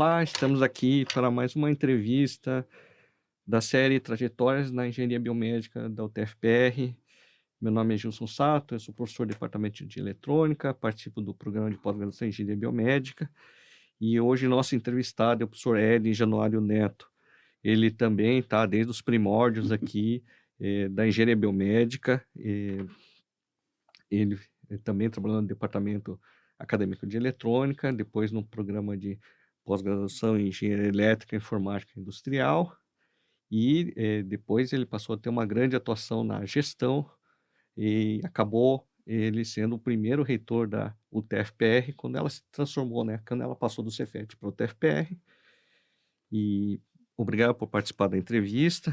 Olá, estamos aqui para mais uma entrevista da série Trajetórias na Engenharia Biomédica da UTF-PR. Meu nome é Gilson Sato, eu sou professor do Departamento de Eletrônica, participo do programa de pós-graduação em Engenharia Biomédica, e hoje nosso entrevistado é o professor Hélio Januário Neto. Ele também está desde os primórdios aqui da Engenharia Biomédica. Ele também trabalhou no Departamento Acadêmico de Eletrônica, depois no programa de pós-graduação em Engenharia Elétrica, Informática e Industrial, e depois ele passou a ter uma grande atuação na gestão e acabou ele sendo o primeiro reitor da UTF-PR quando ela se transformou, né? Quando ela passou do Cefet para o UTF-PR. E obrigado por participar da entrevista.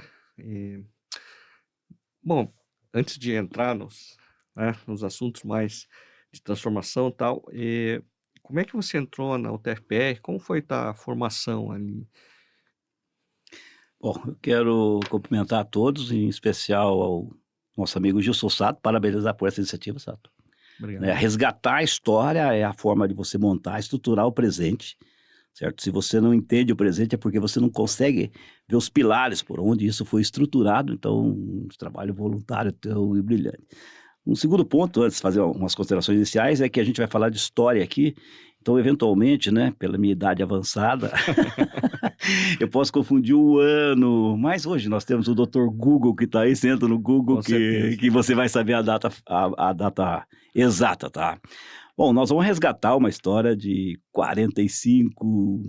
Bom, antes de entrar nos assuntos mais de transformação e tal, como é que você entrou na UTF-PR? Como foi a formação ali? Bom, eu quero cumprimentar a todos, em especial ao nosso amigo Gilson Sato, parabenizar por essa iniciativa, Sato. Obrigado. Resgatar a história é a forma de você montar, estruturar o presente, certo? Se você não entende o presente é porque você não consegue ver os pilares por onde isso foi estruturado, então um trabalho voluntário teu e brilhante. Um segundo ponto, antes de fazer umas considerações iniciais, é que a gente vai falar de história aqui, então eventualmente, né, pela minha idade avançada, eu posso confundir o ano, mas hoje nós temos o Dr. Google que está aí, você entra no Google que você vai saber a data exata, tá? Bom, nós vamos resgatar uma história de 45,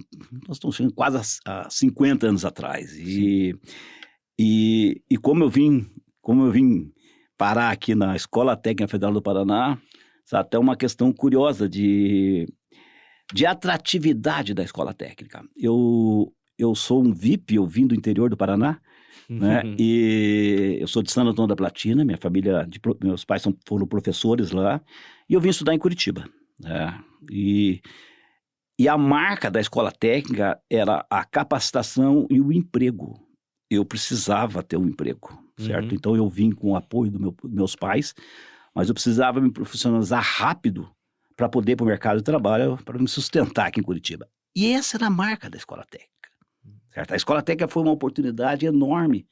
nós estamos chegando quase a 50 anos atrás, e como eu vim parar aqui na Escola Técnica Federal do Paraná, até uma questão curiosa de atratividade da escola técnica. Eu sou um VIP, eu vim do interior do Paraná, né? E eu sou de Santo Antônio da Platina, minha família, meus pais foram professores lá, e eu vim estudar em Curitiba, né? E a marca da escola técnica era a capacitação e o emprego. Eu precisava ter um emprego, certo? Então eu vim com o apoio dos meus pais, mas eu precisava me profissionalizar rápido para poder ir para o mercado de trabalho, para me sustentar aqui em Curitiba. E essa era a marca da escola técnica, certo? A escola técnica foi uma oportunidade enorme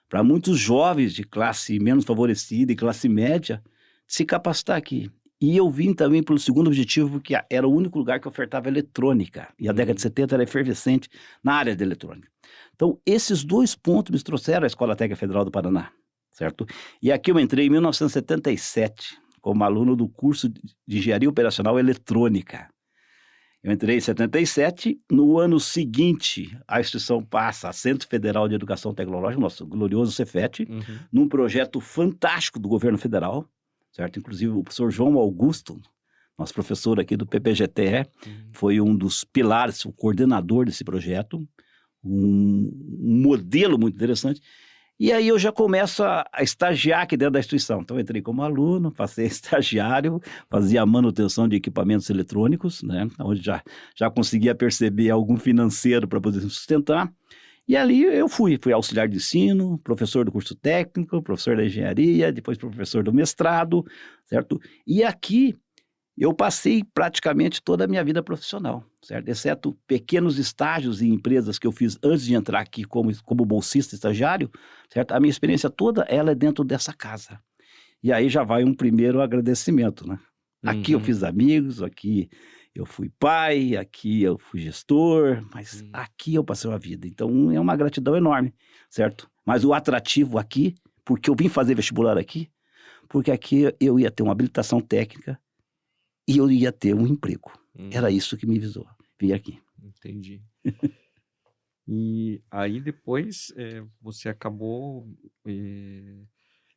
para muitos jovens de classe menos favorecida e classe média se capacitar aqui. E eu vim também pelo segundo objetivo, porque era o único lugar que ofertava eletrônica, e a década de 70 era efervescente na área de eletrônica. Então, esses dois pontos me trouxeram à Escola Técnica Federal do Paraná, certo? E aqui eu entrei em 1977, como aluno do curso de Engenharia Operacional Eletrônica. Eu entrei em 77, no ano seguinte a instituição passa a Centro Federal de Educação Tecnológica, nosso glorioso Cefet, num projeto fantástico do governo federal, certo? Inclusive o professor João Augusto, nosso professor aqui do PPGTE, foi um dos pilares, o coordenador desse projeto, um modelo muito interessante. E aí eu já começo a estagiar aqui dentro da instituição. Então eu entrei como aluno, passei a estagiário, fazia a manutenção de equipamentos eletrônicos, né? Onde já conseguia perceber algum financeiro para poder sustentar. E ali eu fui auxiliar de ensino, professor do curso técnico, professor da engenharia, depois professor do mestrado, certo? E aqui eu passei praticamente toda a minha vida profissional, certo? Exceto pequenos estágios em empresas que eu fiz antes de entrar aqui como bolsista estagiário, certo? A minha experiência toda, ela é dentro dessa casa. E aí já vai um primeiro agradecimento, né? Aqui eu fiz amigos, aqui eu fui pai, aqui eu fui gestor, mas aqui eu passei uma vida. Então é uma gratidão enorme, certo? Mas o atrativo aqui, porque eu vim fazer vestibular aqui, porque aqui eu ia ter uma habilitação técnica, e eu ia ter um emprego. Era isso que me visou, vir aqui. Entendi. E aí depois você acabou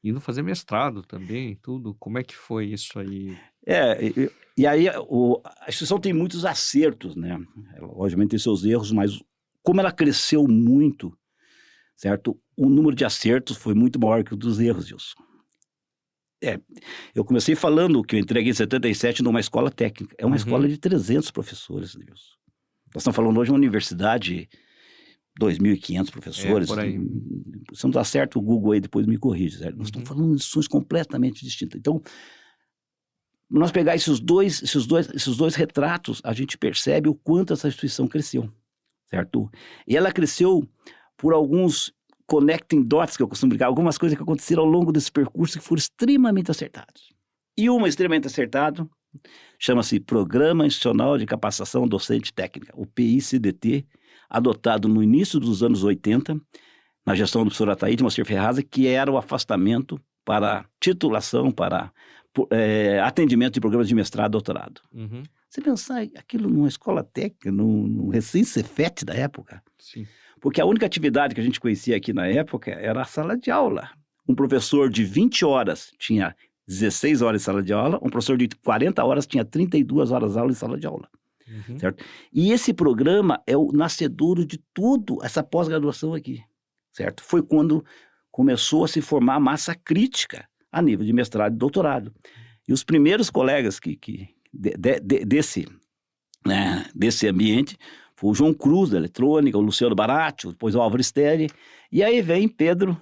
indo fazer mestrado também, tudo. Como é que foi isso aí? E aí a instituição tem muitos acertos, né? Ela, obviamente tem seus erros, mas como ela cresceu muito, certo? O número de acertos foi muito maior que o dos erros, Gilson. Eu comecei falando que eu entrei aqui em 77 numa escola técnica. É uma escola de 300 professores, Deus. Nós estamos falando hoje de uma universidade, 2.500 professores. Por aí. Se não dá certo, o Google aí depois me corrige, certo? Nós estamos falando de instituições completamente distintas. Então, nós pegar esses dois retratos, a gente percebe o quanto essa instituição cresceu, certo? E ela cresceu por alguns connecting dots, que eu costumo brincar, algumas coisas que aconteceram ao longo desse percurso que foram extremamente acertadas. E uma extremamente acertada chama-se Programa Institucional de Capacitação Docente Técnica, o PICDT, adotado no início dos anos 80, na gestão do professor Ataíde Moacir Ferrazzi, que era o afastamento para titulação, para atendimento de programas de mestrado e doutorado. Uhum. Você pensar aquilo numa escola técnica, no recém-Cefet da época, Sim. porque a única atividade que a gente conhecia aqui na época era a sala de aula. Um professor de 20 horas tinha 16 horas de sala de aula, um professor de 40 horas tinha 32 horas de aula em sala de aula. Uhum. Certo? E esse programa é o nascedouro de tudo essa pós-graduação aqui, certo? Foi quando começou a se formar a massa crítica a nível de mestrado e doutorado. E os primeiros colegas desse ambiente foi o João Cruz, da eletrônica, o Luciano Baratti, depois o Álvaro Steri, e aí vem Pedro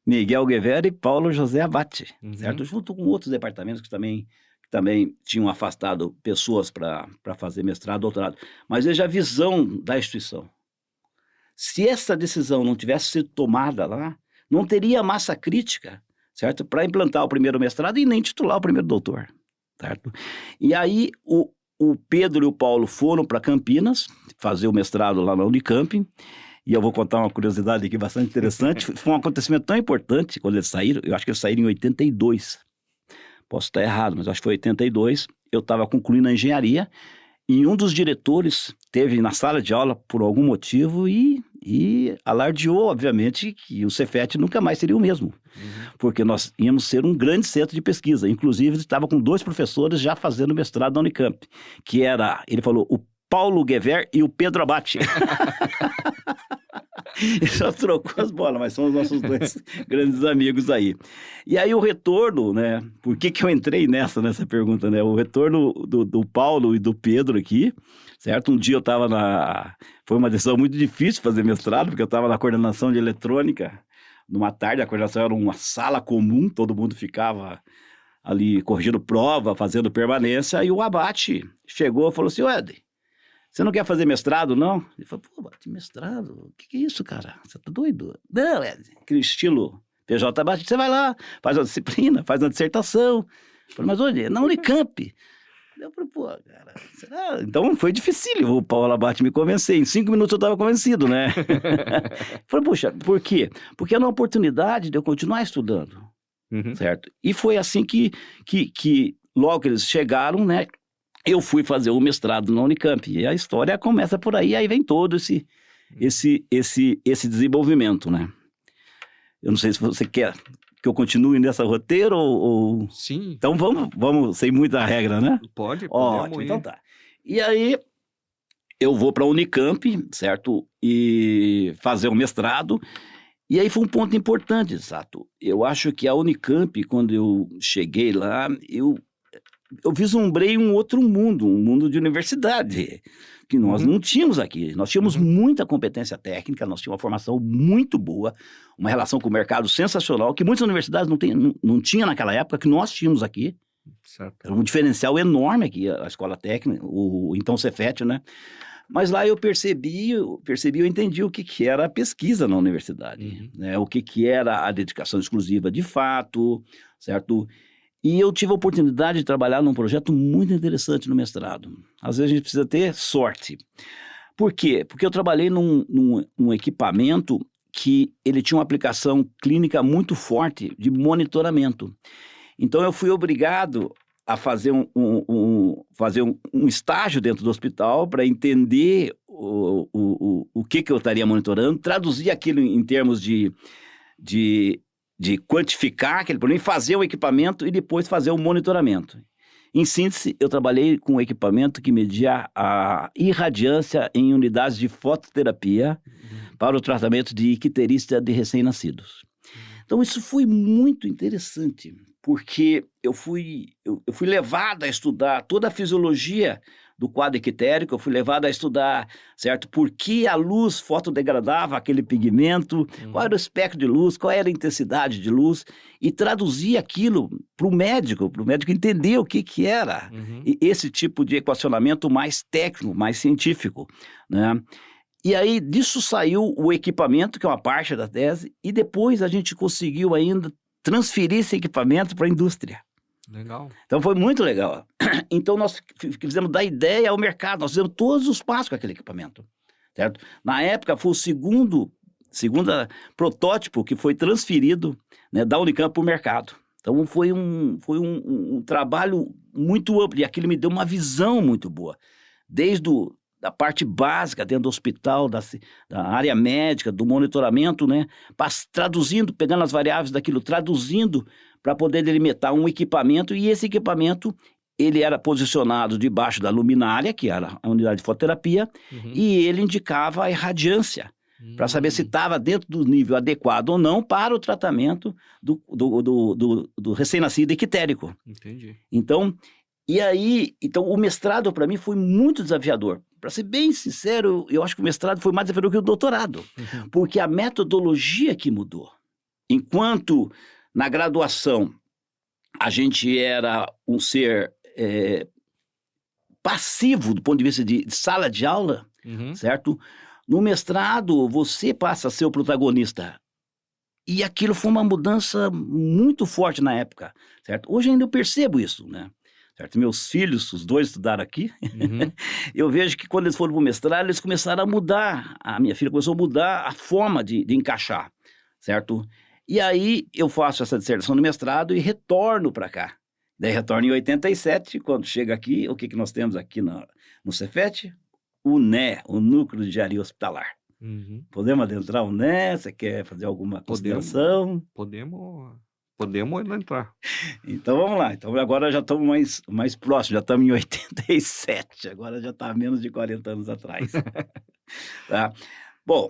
Miguel Guevara e Paulo José Abate, certo? Junto com outros departamentos que também tinham afastado pessoas para fazer mestrado, doutorado. Mas veja a visão da instituição. Se essa decisão não tivesse sido tomada lá, não teria massa crítica, certo? Para implantar o primeiro mestrado e nem titular o primeiro doutor, certo? E aí o Pedro e o Paulo foram para Campinas fazer o mestrado lá na Unicamp. E eu vou contar uma curiosidade aqui bastante interessante. Foi um acontecimento tão importante quando eles saíram. Eu acho que eles saíram em 82. Posso estar errado, mas acho que foi 82. Eu estava concluindo a engenharia e um dos diretores esteve na sala de aula por algum motivo e alardeou, obviamente, que o Cefet nunca mais seria o mesmo. Porque nós íamos ser um grande centro de pesquisa. Inclusive, estava com 2 professores já fazendo mestrado na Unicamp. Que era, ele falou, o Paulo Guevara e o Pedro Abate. Ele só trocou as bolas, mas são os nossos 2 grandes amigos aí. E aí o retorno, né? Por que eu entrei nessa pergunta, né? O retorno do Paulo e do Pedro aqui, certo? Um dia eu estava Foi uma decisão muito difícil fazer mestrado, porque eu estava na coordenação de eletrônica. Numa tarde, a coordenação era uma sala comum, todo mundo ficava ali corrigindo prova, fazendo permanência, e o Abate chegou e falou assim, Ed, você não quer fazer mestrado, não? Ele falou, pô, mestrado? O que é isso, cara? Você tá doido? Não, Ed, aquele estilo PJ Abate, você vai lá, faz uma disciplina, faz uma dissertação. Eu falei, mas onde? Na Unicamp. Eu falei, pô, cara, será? Então foi difícil o Paulo Abate me convencer. Em 5 minutos eu estava convencido, né? Falei, puxa, por quê? Porque era uma oportunidade de eu continuar estudando, certo? E foi assim que logo que eles chegaram, né? Eu fui fazer o mestrado na Unicamp. E a história começa por aí vem todo esse desenvolvimento, né? Eu não sei se você quer que eu continue nessa roteiro ou... Sim. Então vamos sem muita regra, né? Pode. Ótimo, então tá. E aí eu vou para a Unicamp, certo? E fazer o mestrado. E aí foi um ponto importante, Sato. Eu acho que a Unicamp, quando eu cheguei lá, eu vislumbrei um outro mundo, um mundo de universidade, que nós não tínhamos aqui. Nós tínhamos muita competência técnica, nós tínhamos uma formação muito boa, uma relação com o mercado sensacional, que muitas universidades não tinham naquela época, que nós tínhamos aqui. Certo. Era um diferencial enorme aqui, a escola técnica, então Cefet, né? Mas lá eu entendi o que era a pesquisa na universidade, né? O que era a dedicação exclusiva de fato, certo? E eu tive a oportunidade de trabalhar num projeto muito interessante no mestrado. Às vezes a gente precisa ter sorte. Por quê? Porque eu trabalhei num equipamento que ele tinha uma aplicação clínica muito forte de monitoramento. Então eu fui obrigado a fazer um estágio dentro do hospital para entender o que eu estaria monitorando, traduzir aquilo em termos de quantificar aquele problema, fazer o equipamento e depois fazer o monitoramento. Em síntese, eu trabalhei com um equipamento que media a irradiância em unidades de fototerapia para o tratamento de icterícia de recém-nascidos. Então, isso foi muito interessante, porque eu fui levado a estudar toda a fisiologia do quadro ictérico, eu fui levado a estudar, certo? Por que a luz fotodegradava aquele pigmento, qual era o espectro de luz, qual era a intensidade de luz, e traduzir aquilo para o médico entender o que era esse tipo de equacionamento mais técnico, mais científico, né? E aí disso saiu o equipamento, que é uma parte da tese, e depois a gente conseguiu ainda transferir esse equipamento para a indústria. Legal. Então foi muito legal. Então nós fizemos da ideia ao mercado, nós fizemos todos os passos com aquele equipamento, certo? Na época foi o segundo protótipo que foi transferido, né, da Unicamp para o mercado. Então foi um trabalho muito amplo, e aquilo me deu uma visão muito boa, desde da parte básica dentro do hospital, da área médica, do monitoramento, né? Traduzindo, pegando as variáveis daquilo, traduzindo para poder delimitar um equipamento, e esse equipamento, ele era posicionado debaixo da luminária, que era a unidade de fototerapia, e ele indicava a irradiância, para saber se estava dentro do nível adequado ou não para o tratamento do recém-nascido ictérico. Entendi. Então o mestrado para mim foi muito desafiador. Para ser bem sincero, eu acho que o mestrado foi mais desafiador que o doutorado, porque a metodologia que mudou. Enquanto na graduação a gente era um ser passivo do ponto de vista de sala de aula, certo? No mestrado você passa a ser o protagonista. E aquilo foi uma mudança muito forte na época, certo? Hoje ainda eu percebo isso, né? Certo? Meus filhos, os dois estudaram aqui, eu vejo que quando eles foram para o mestrado, eles começaram a mudar, a minha filha começou a mudar a forma de encaixar, certo? E aí eu faço essa dissertação do mestrado e retorno para cá. Daí retorno em 87, quando chega aqui, o que nós temos aqui no Cefet? O NE, o Núcleo de Engenharia Hospitalar. Podemos adentrar o NE? Você quer fazer alguma consideração? Podemos entrar. Então vamos lá. Então agora já estamos mais próximos, já estamos em 87, agora já está menos de 40 anos atrás. Tá? Bom,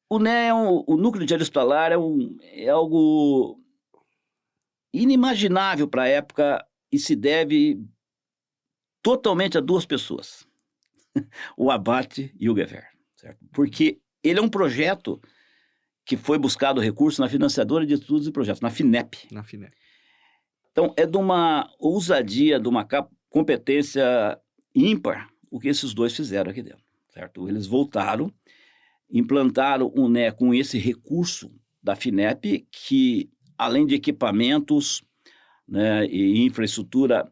o NE, o Núcleo de Engenharia Hospitalar, é algo inimaginável para a época e se deve totalmente a duas pessoas, o Abate e o Gever, certo? Porque ele é um projeto que foi buscado recurso na Financiadora de Estudos e Projetos, na FINEP. Então, é de uma ousadia, de uma competência ímpar, o que esses dois fizeram aqui dentro, certo? Eles voltaram, implantaram o NE com esse recurso da FINEP, que, além de equipamentos, né, e infraestrutura,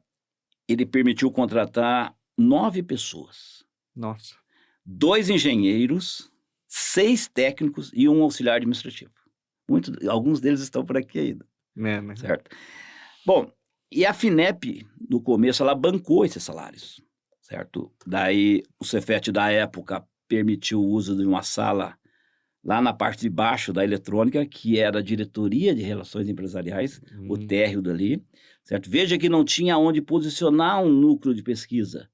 ele permitiu contratar 9 pessoas. Nossa. 2 engenheiros, 6 técnicos e um auxiliar administrativo. Alguns deles estão por aqui ainda. Né? Certo? Bom, e a FINEP, no começo, ela bancou esses salários, certo? Daí, o Cefet da época permitiu o uso de uma sala lá na parte de baixo da eletrônica, que era a Diretoria de Relações Empresariais, o térreo dali, certo? Veja que não tinha onde posicionar um núcleo de pesquisa,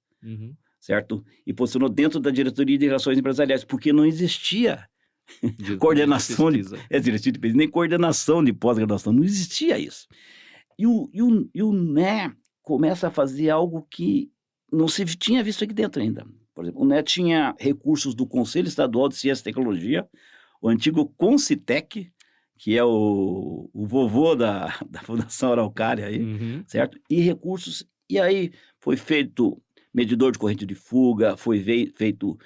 certo? E posicionou dentro da Diretoria de Relações Empresariais, porque não existia coordenação diretoria de pesquisa, nem coordenação de pós-graduação, não existia isso. E o NE começa a fazer algo que não se tinha visto aqui dentro ainda. Por exemplo, o NE tinha recursos do Conselho Estadual de Ciência e Tecnologia, o antigo Concitec, que é o vovô da Fundação Araucária aí, certo? E recursos, e aí foi feito medidor de corrente de fuga, foi feito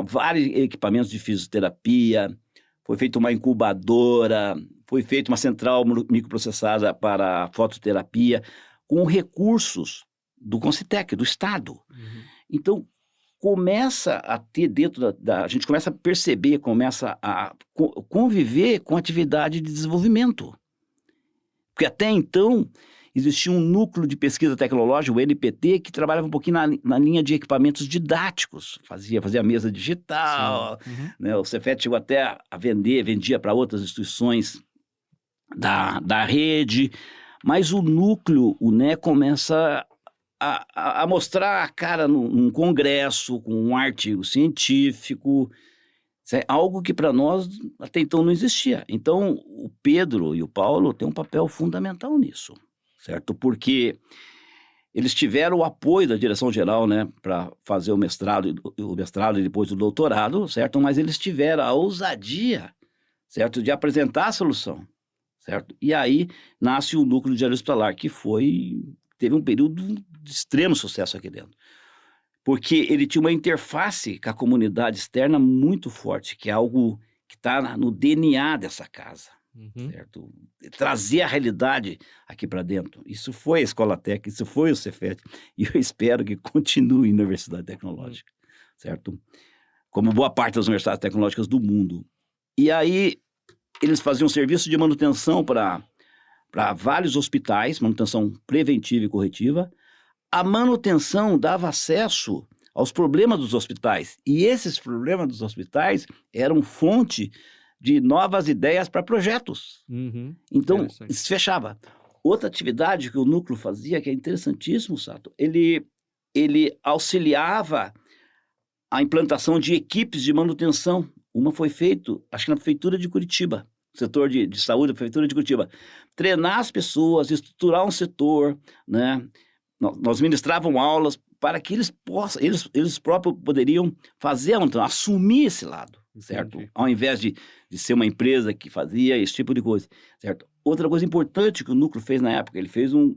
vários equipamentos de fisioterapia, foi feita uma incubadora, foi feita uma central microprocessada para fototerapia, com recursos do Concitec, do Estado. Então, começa a ter dentro a gente começa a perceber, começa a conviver com atividade de desenvolvimento. Porque até então existia um núcleo de pesquisa tecnológica, o NPT, que trabalhava um pouquinho na linha de equipamentos didáticos, fazia mesa digital, né? O Cefet chegou até a vendia para outras instituições da rede, mas o núcleo, o NE, começa a mostrar a cara num congresso, com um artigo científico, algo que para nós até então não existia. Então, o Pedro e o Paulo têm um papel fundamental nisso, certo? Porque eles tiveram o apoio da direção-geral, né, para fazer o mestrado e depois o doutorado, certo? Mas eles tiveram a ousadia, certo, de apresentar a solução, certo? E aí nasce o Núcleo de Engenharia Hospitalar, que teve um período de extremo sucesso aqui dentro. porque ele tinha uma interface com a comunidade externa muito forte, que é algo que está no DNA dessa casa, certo? Trazer a realidade aqui para dentro. Isso foi a Escola Técnica, isso foi o Cefet, e eu espero que continue na Universidade Tecnológica, certo? Como boa parte das universidades tecnológicas do mundo. E aí eles faziam serviço de manutenção para vários hospitais, manutenção preventiva e corretiva. A manutenção dava acesso aos problemas dos hospitais, e esses problemas dos hospitais eram fonte de novas ideias para projetos. Então, se fechava. Outra atividade que o núcleo fazia, que é interessantíssimo, Sato, ele auxiliava a implantação de equipes de manutenção. Uma foi feita, acho que na Prefeitura de Curitiba, setor de saúde da Prefeitura de Curitiba. Treinar as pessoas, estruturar um setor, né? Nós ministrávamos aulas para que eles próprios poderiam fazer, então, assumir esse lado, certo? Entendi. Ao invés de ser uma empresa que fazia esse tipo de coisa, certo? Outra coisa importante que o núcleo fez na época, ele fez um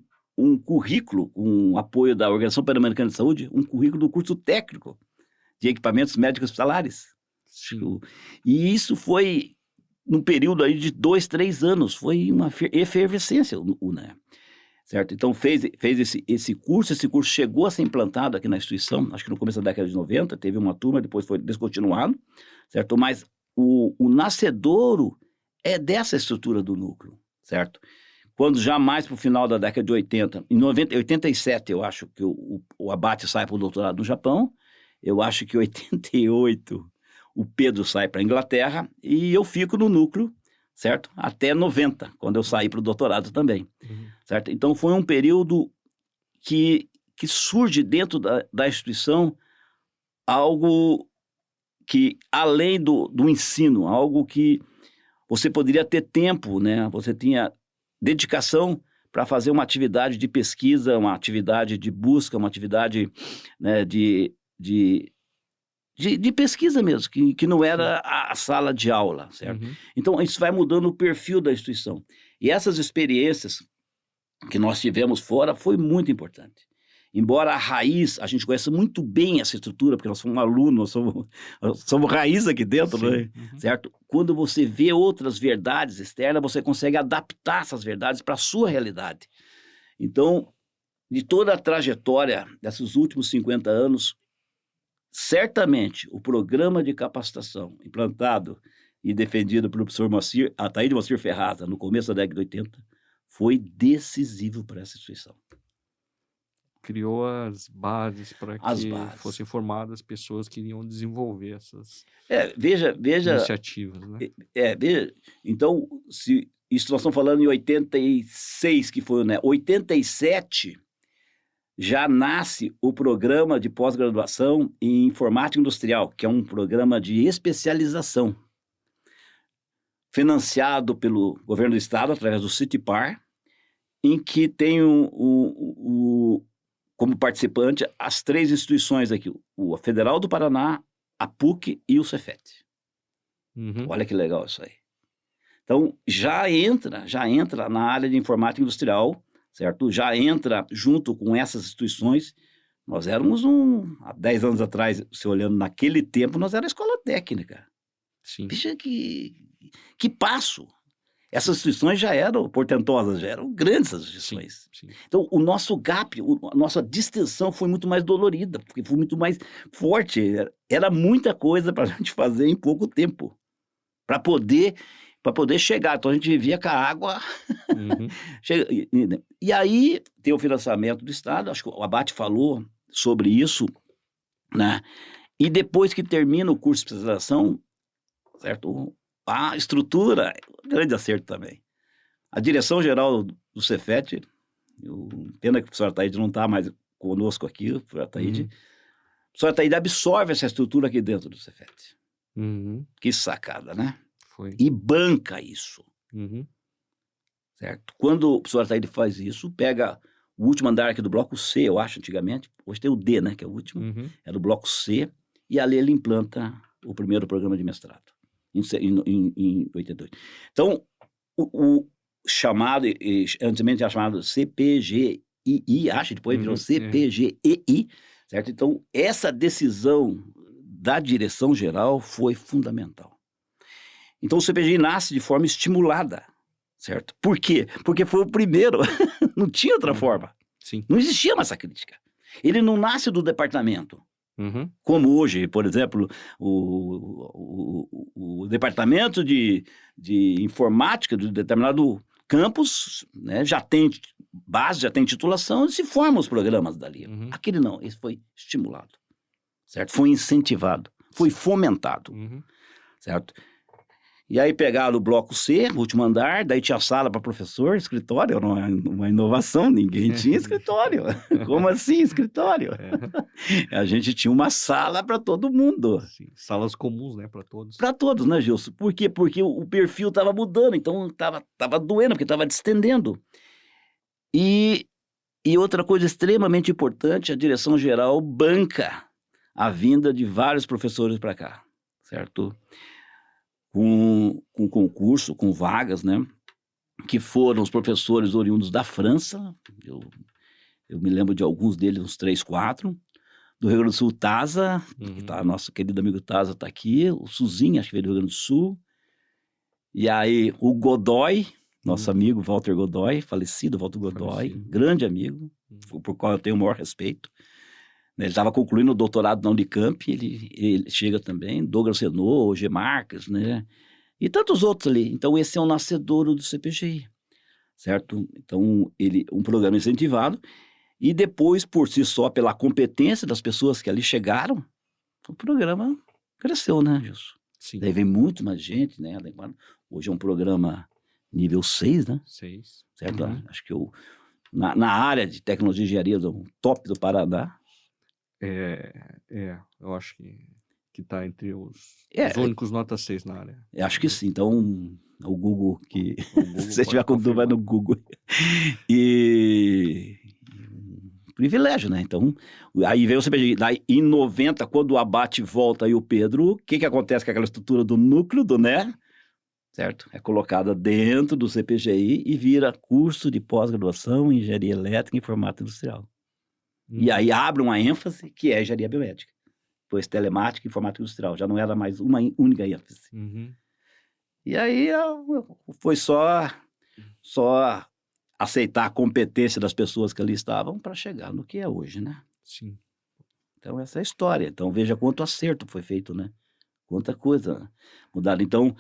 currículo com apoio da Organização Pan-Americana de Saúde, um currículo do curso técnico de equipamentos médicos hospitalares. Sim. E isso foi num período aí de 2, 3 anos, foi uma efervescência, né? Certo? Então fez esse curso chegou a ser implantado aqui na instituição, acho que no começo da década de 90, teve uma turma, depois foi descontinuado, certo? Mas o nascedouro é dessa estrutura do núcleo, certo? Quando já mais para o final da década de 80, em 87 eu acho que o Abate sai para o doutorado no Japão, eu acho que em 88 o Pedro sai para a Inglaterra e eu fico no núcleo, certo? Até 90, quando eu saí para o doutorado também, certo? Então foi um período que surge dentro da instituição algo que, além do ensino, algo que você poderia ter tempo, né? Você tinha dedicação para fazer uma atividade de pesquisa, uma atividade de busca, uma atividade, né, de pesquisa mesmo, que não era a sala de aula, certo? Então, isso vai mudando o perfil da instituição. E essas experiências que nós tivemos fora foi muito importante. Embora a raiz, a gente conhece muito bem essa estrutura, porque nós somos alunos, nós somos raiz aqui dentro, né? Certo? Quando você vê outras verdades externas, você consegue adaptar essas verdades para a sua realidade. Então, de toda a trajetória desses últimos 50 anos, certamente o programa de capacitação implantado e defendido pelo professor Ataíde Moacir Ferraz, no começo da década de 80, foi decisivo para essa instituição. Criou as bases para que fossem formadas pessoas que iriam desenvolver essas veja, iniciativas, né? Veja, então, se isso nós estamos falando em 86, que foi, né? 87 já nasce o programa de pós-graduação em informática industrial, que é um programa de especialização, financiado pelo governo do estado, através do CITIPAR, em que tem como participante as 3 instituições aqui, a Federal do Paraná, a PUC e o Cefet. Olha que legal isso aí. Então, já entra na área de informática industrial, certo? Já entra junto com essas instituições. Nós éramos há 10 anos atrás, se olhando naquele tempo, nós éramos a escola técnica. Sim. Veja que passo. Essas instituições já eram portentosas, já eram grandes essas instituições. Sim. Então, o nosso gap, a nossa distensão foi muito mais dolorida, porque foi muito mais forte. Era muita coisa para a gente fazer em pouco tempo, para poder chegar. Então, a gente vivia com a água. E aí, tem o financiamento do Estado, acho que o Abate falou sobre isso, né? E depois que termina o curso de especialização, certo? A estrutura, grande acerto também. A direção-geral do Cefet, pena que o professor Ataíde não está mais conosco aqui, o professor Ataíde. O professor Ataíde absorve essa estrutura aqui dentro do Cefet. Que sacada, né? Foi. E banca isso. Certo? Quando o professor Ataíde faz isso, pega o último andar aqui do bloco C, eu acho, antigamente, hoje tem o D, né, que é o último, é do bloco C, e ali ele implanta o primeiro programa de mestrado. Em 82. Então, o chamado, antigamente era chamado CPGII, acho, depois virou CPGEI, certo? Então, essa decisão da direção geral foi fundamental. Então, o CPGI nasce de forma estimulada, certo? Por quê? Porque foi o primeiro, não tinha outra forma, Sim. não existia massa crítica. Ele não nasce do departamento, como hoje, por exemplo, o departamento de informática de determinado campus, né, já tem base, já tem titulação, e se formam os programas dali. Aquele não, esse foi estimulado, certo? Foi incentivado, foi fomentado, certo? E aí pegaram o bloco C, o último andar, daí tinha sala para professor, escritório, era uma inovação, ninguém tinha escritório. Como assim escritório? A gente tinha uma sala para todo mundo. Sim, salas comuns, né, para todos. Para todos, né, Gilson? Por quê? Porque o perfil estava mudando, então estava doendo, porque estava distendendo. E outra coisa extremamente importante, a direção geral banca a vinda de vários professores para cá, certo? Com concurso, com vagas, né? Que foram os professores oriundos da França, eu me lembro de alguns deles, uns 3, 4, do Rio Grande do Sul, Taza, que tá, nosso querido amigo Taza está aqui, o Suzinho, acho que veio do Rio Grande do Sul, e aí o Godoy, nosso amigo Walter Godoy, falecido Walter Godoy, grande amigo, por qual eu tenho o maior respeito. Ele estava concluindo o doutorado na Unicamp, ele chega também, Douglas Renault, G. Marques, né? E tantos outros ali. Então, esse é o nascedouro do CPGI, certo? Então, um programa incentivado, e depois, por si só, pela competência das pessoas que ali chegaram, o programa cresceu, né, Gilson? Sim. Daí vem muito mais gente, né? Hoje é um programa nível 6, né? 6. Certo? Acho que na área de tecnologia e engenharia, do top do Paraná, eu acho que está entre os únicos nota 6 na área. Acho que sim. Então, o Google, se você tiver com dúvida, vai no Google. E privilégio, né? Então, aí veio o CPGI. Daí, em 90, quando o Abate volta e o Pedro, o que acontece com aquela estrutura do núcleo do NER? Certo? É colocada dentro do CPGI e vira curso de pós-graduação em engenharia elétrica e informática industrial. E aí abre uma ênfase que é engenharia biomédica. Depois telemática e informática industrial. Já não era mais uma única ênfase. E aí foi só aceitar a competência das pessoas que ali estavam para chegar no que é hoje, né? Sim. Então, essa é a história. Então, veja quanto acerto foi feito, né? Quanta coisa mudada. Então,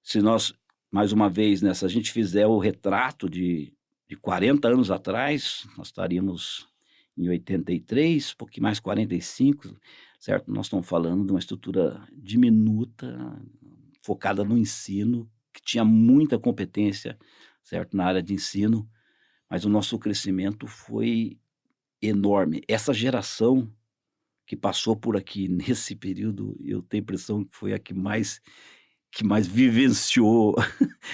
se nós, mais uma vez, se a gente fizer o retrato de 40 anos atrás, nós estaríamos em 83, um pouquinho mais 45, certo? Nós estamos falando de uma estrutura diminuta, focada no ensino, que tinha muita competência, certo? Na área de ensino, mas o nosso crescimento foi enorme. Essa geração que passou por aqui nesse período, eu tenho a impressão que foi a que mais vivenciou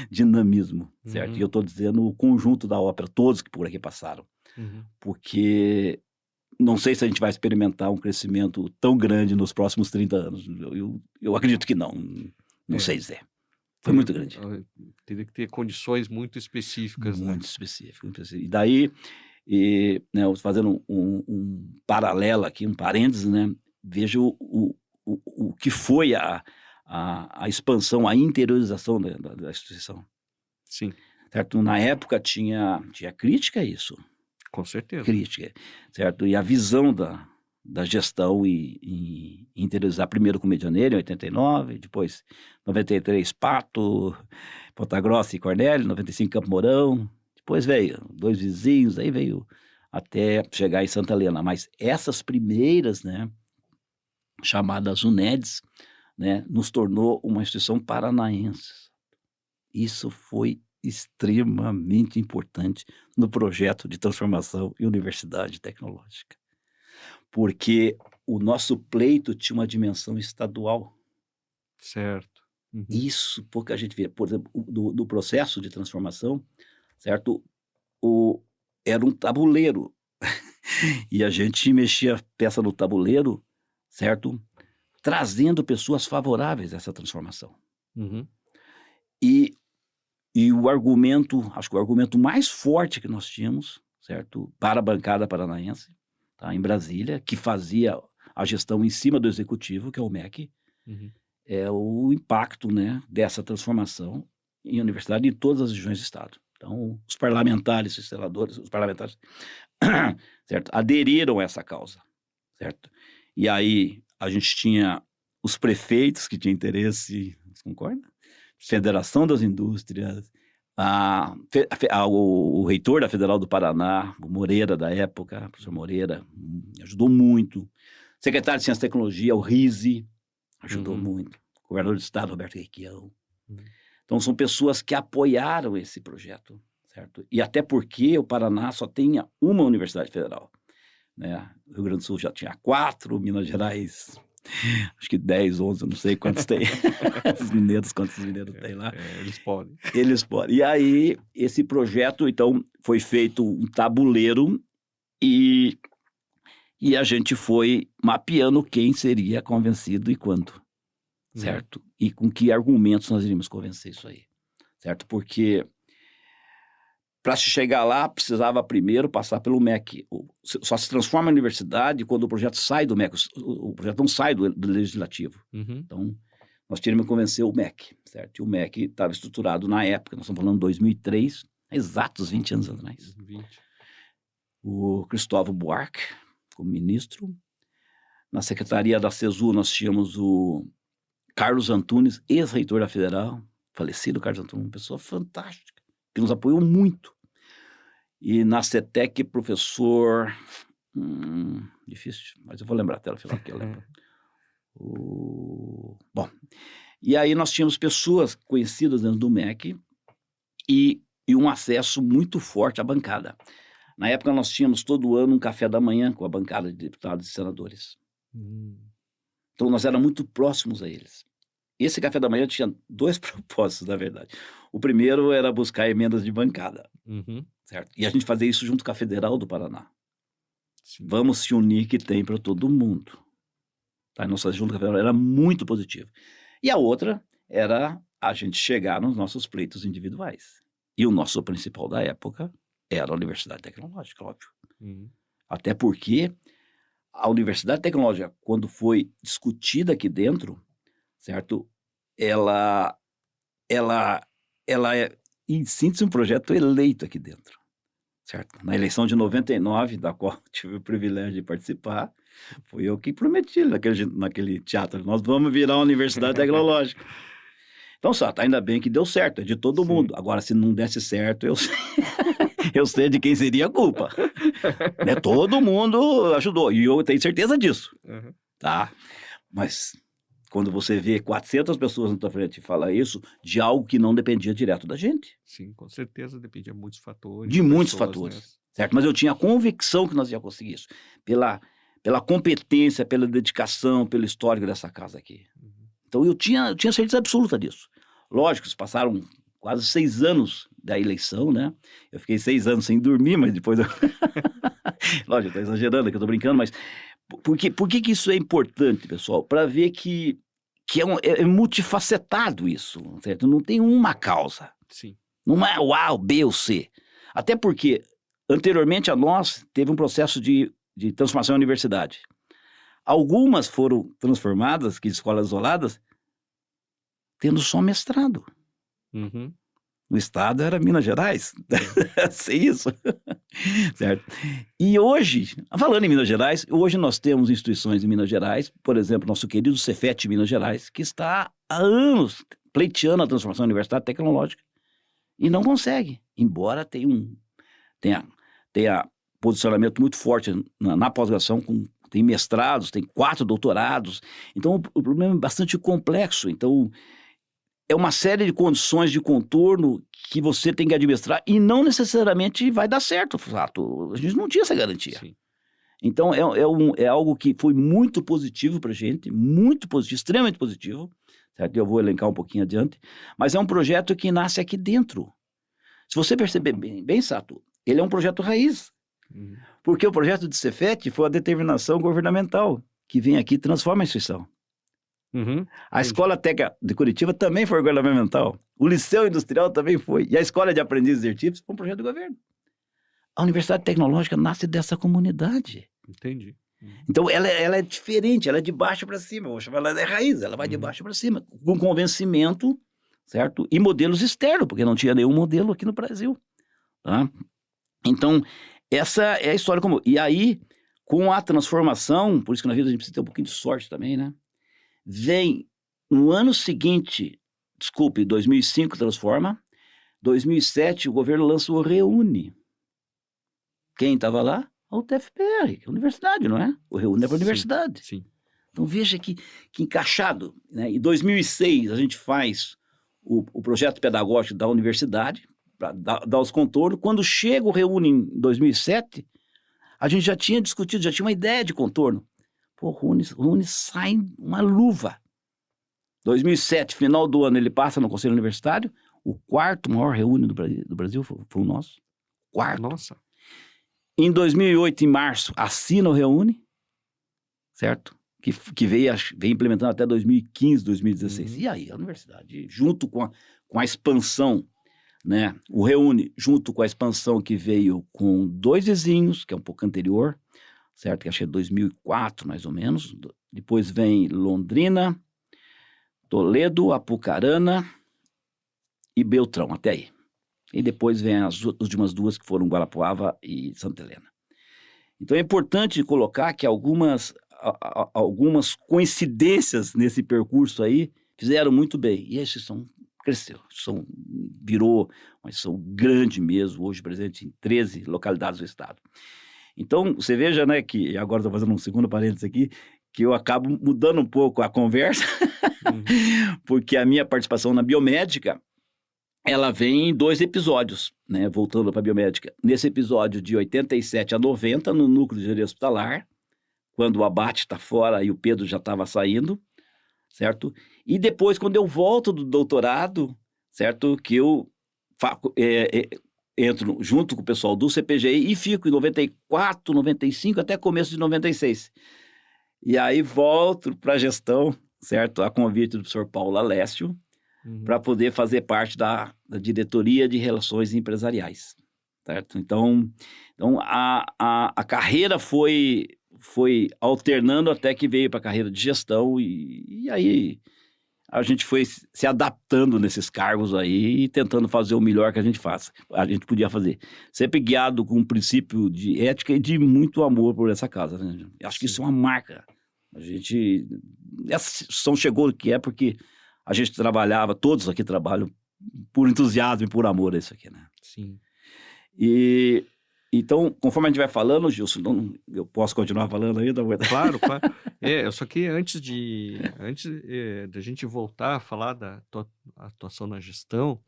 dinamismo, certo? E eu estou dizendo o conjunto da ópera, todos que por aqui passaram. Porque não sei se a gente vai experimentar um crescimento tão grande nos próximos 30 anos. Eu acredito que não. Não sei dizer. Foi muito grande. Teria que ter condições muito específicas. Muito específicas. E daí, né, fazendo um paralelo aqui, um parênteses, né? Veja o que foi a expansão, a interiorização da instituição. Sim. Certo? Na época tinha crítica a isso. Com certeza. Crítica, certo? E a visão da gestão e interiorizar primeiro com Medianeira, em 89, depois 93 Pato, Ponta Grossa e Cornélio, 95 Campo Mourão, depois veio 2 vizinhos, aí veio até chegar em Santa Helena. Mas essas primeiras, né, chamadas UNEDs, né, nos tornou uma instituição paranaense. Isso foi extremamente importante no projeto de transformação e universidade tecnológica. Porque o nosso pleito tinha uma dimensão estadual. Certo. Isso pouca gente vê. Por exemplo, do processo de transformação, certo? Era um tabuleiro. E a gente mexia a peça no tabuleiro, certo? Trazendo pessoas favoráveis a essa transformação. E o argumento, acho que o argumento mais forte que nós tínhamos, certo? Para a bancada paranaense, tá, em Brasília, que fazia a gestão em cima do executivo, que é o MEC, Uhum. é o impacto, né, dessa transformação em universidade em todas as regiões do estado. Então, os parlamentares, os senadores, os parlamentares, certo, aderiram a essa causa, certo? E aí a gente tinha os prefeitos que tinham interesse, você concorda? Federação das Indústrias, o reitor da Federal do Paraná, o Moreira da época, o professor Moreira, ajudou muito. Secretário de Ciência e Tecnologia, o Rizzi, ajudou muito. Governador do Estado, Roberto Requião. Então, são pessoas que apoiaram esse projeto, certo? E até porque o Paraná só tinha uma universidade federal, né? O Rio Grande do Sul já tinha 4, Minas Gerais, acho que 10, 11, eu não sei quantos tem. Quantos mineiros tem lá. Eles podem. Eles podem. E aí, esse projeto, então, foi feito um tabuleiro e a gente foi mapeando quem seria convencido e quando. Certo? E com que argumentos nós iríamos convencer isso aí, certo? Porque para se chegar lá, precisava primeiro passar pelo MEC. Só se transforma a universidade quando o projeto sai do MEC, o projeto não sai do legislativo. Então, nós teríamos que convencer o MEC, certo? E o MEC estava estruturado na época, nós estamos falando de 2003, exatos 20 anos atrás. 20. O Cristóvão Buarque, como ministro. Na secretaria da CESU, nós tínhamos o Carlos Antunes, ex-reitor da Federal, falecido Carlos Antunes, uma pessoa fantástica, que nos apoiou muito. E na CETEC, professor... difícil, mas eu vou lembrar até o final que eu lembro. Bom, e aí nós tínhamos pessoas conhecidas dentro do MEC e um acesso muito forte à bancada. Na época, nós tínhamos todo ano um café da manhã com a bancada de deputados e senadores. Então, nós éramos muito próximos a eles. Esse café da manhã tinha 2 propósitos, na verdade. O primeiro era buscar emendas de bancada, certo? E a gente fazia isso junto com a Federal do Paraná. Sim. Vamos se unir que tem para todo mundo. Tá? Nossa junta com a Federal era muito positiva. E a outra era a gente chegar nos nossos pleitos individuais. E o nosso principal da época era a Universidade Tecnológica, óbvio. Até porque a Universidade Tecnológica, quando foi discutida aqui dentro, certo? Ela é, em síntese, um projeto eleito aqui dentro, certo? Na eleição de 99, da qual tive o privilégio de participar, foi eu que prometi naquele teatro, nós vamos virar uma Universidade Tecnológica. Então, só, ainda bem que deu certo, é de todo mundo. Agora, se não desse certo, eu sei de quem seria a culpa. Né? Todo mundo ajudou, e eu tenho certeza disso. Tá? Mas quando você vê 400 pessoas na tua frente e fala isso de algo que não dependia direto da gente. Sim, com certeza dependia de muitos fatores. De muitos fatores, né? Certo? Mas eu tinha a convicção que nós ia conseguir isso. Pela competência, pela dedicação, pelo histórico dessa casa aqui. Então, eu tinha certeza absoluta disso. Lógico, se passaram quase 6 anos da eleição, né? Eu fiquei 6 anos sem dormir, mas depois... Lógico, estou exagerando aqui, eu estou brincando, mas... Por que isso é importante, pessoal? Para ver que é multifacetado isso, certo? Não tem uma causa. Sim. Não é o A, o B ou C. Até porque, anteriormente a nós, teve um processo de transformação da universidade. Algumas foram transformadas, que escolas isoladas, tendo só mestrado. No estado era Minas Gerais, sei isso, certo? E hoje, falando em Minas Gerais, hoje nós temos instituições em Minas Gerais, por exemplo, nosso querido Cefet Minas Gerais, que está há anos pleiteando a transformação da Universidade Tecnológica e não consegue, embora tenha posicionamento muito forte na pós-graduação, tem mestrados, tem 4 doutorados, então o problema é bastante complexo, então é uma série de condições de contorno que você tem que administrar e não necessariamente vai dar certo, fato. A gente não tinha essa garantia. Sim. Então é algo que foi muito positivo para a gente, muito positivo, extremamente positivo, certo? Eu vou elencar um pouquinho adiante, mas é um projeto que nasce aqui dentro. Se você perceber bem, Sato, ele é um projeto raiz. Porque o projeto de Cefet foi a determinação governamental que vem aqui e transforma a instituição. A Escola Técnica de Curitiba também foi governamental. O Liceu Industrial também foi. E a Escola de Aprendizes de Artífices foi um projeto do governo. A Universidade Tecnológica nasce dessa comunidade. Entendi. Então, ela é diferente, ela é de baixo para cima, eu vou chamar ela de raiz, ela vai de baixo para cima, com convencimento, certo? E modelos externos, porque não tinha nenhum modelo aqui no Brasil, tá? Então, essa é a história como... E aí, com a transformação, por isso que na vida a gente precisa ter um pouquinho de sorte também, né? Vem, no ano seguinte, 2005 transforma, 2007 o governo lança o Reúne. Quem estava lá? O TFPR, que é a universidade, não é? O Reúne é para a universidade. Sim. Então veja que encaixado, né? Em 2006 a gente faz o projeto pedagógico da universidade, para dar os contornos. Quando chega o Reúne em 2007, a gente já tinha discutido, já tinha uma ideia de contorno. Pô, o Reúne sai uma luva. 2007, final do ano, ele passa no Conselho Universitário, o quarto maior Reúne do Brasil foi o nosso. Quarto. Nossa. Em 2008, em março, assina o Reúne, certo? Que veio implementando até 2015, 2016. E aí, a universidade, junto com a expansão, né? O Reúne, junto com a expansão que veio com 2 vizinhos, que é um pouco anterior, certo? Que acho que é 2004, mais ou menos. Depois vem Londrina, Toledo, Apucarana e Beltrão, até aí. E depois vem as últimas 2 que foram Guarapuava e Santa Helena. Então é importante colocar que algumas coincidências nesse percurso aí fizeram muito bem. E a instituição cresceu, virou uma instituição grande mesmo, hoje presente em 13 localidades do estado. Então você veja, né, que agora estou fazendo um segundo parênteses aqui, que eu acabo mudando um pouco a conversa, porque a minha participação na biomédica, ela vem em 2 episódios, né? Voltando para a biomédica. Nesse episódio de 87 a 90, no núcleo de engenharia hospitalar, quando o Abate está fora e o Pedro já estava saindo, certo? E depois, quando eu volto do doutorado, certo? Que eu entro junto com o pessoal do CPGI e fico em 94, 95, até começo de 96. E aí volto para a gestão, certo? A convite do professor Paulo Alessio, para poder fazer parte da diretoria de relações empresariais, certo? Então a carreira foi alternando até que veio para a carreira de gestão e aí a gente foi se adaptando nesses cargos aí e tentando fazer o melhor que a gente podia fazer. Sempre guiado com um princípio de ética e de muito amor por essa casa, né? Acho que isso é uma marca. Essa instituição chegou o que é porque a gente trabalhava, todos aqui trabalham por entusiasmo e por amor a isso aqui, né? Sim. E então, conforme a gente vai falando, Gilson, eu posso continuar falando ainda? Claro, claro. Eu só que antes da gente voltar a falar da atuação na gestão,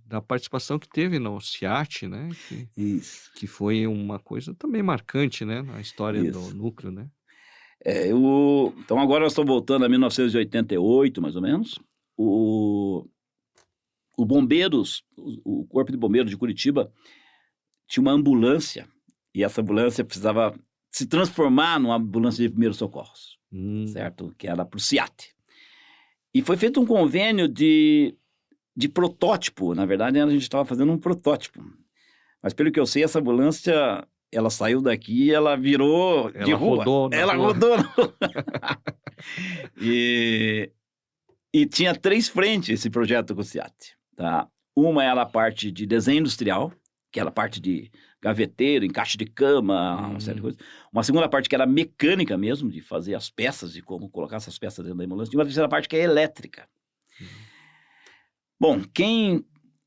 da participação que teve no CIAT, né? Isso. Que foi uma coisa também marcante, né? Na história Isso. do núcleo, né? Então agora nós estamos voltando a 1988, mais ou menos. O Corpo de Bombeiros de Curitiba tinha uma ambulância, e essa ambulância precisava se transformar numa ambulância de primeiros socorros, certo? Que era para o CIAT. E foi feito um convênio de protótipo, na verdade a gente estava fazendo um protótipo. Mas pelo que eu sei, essa ambulância, ela saiu daqui e ela virou de rua. Ela rodou. E tinha 3 frentes esse projeto com o CIAT. Tá? Uma era a parte de desenho industrial, que era a parte de gaveteiro, encaixe de cama, uma série de coisas. Uma segunda parte que era mecânica mesmo, de fazer as peças, de como colocar essas peças dentro da ambulância. E uma terceira parte que é elétrica. Bom,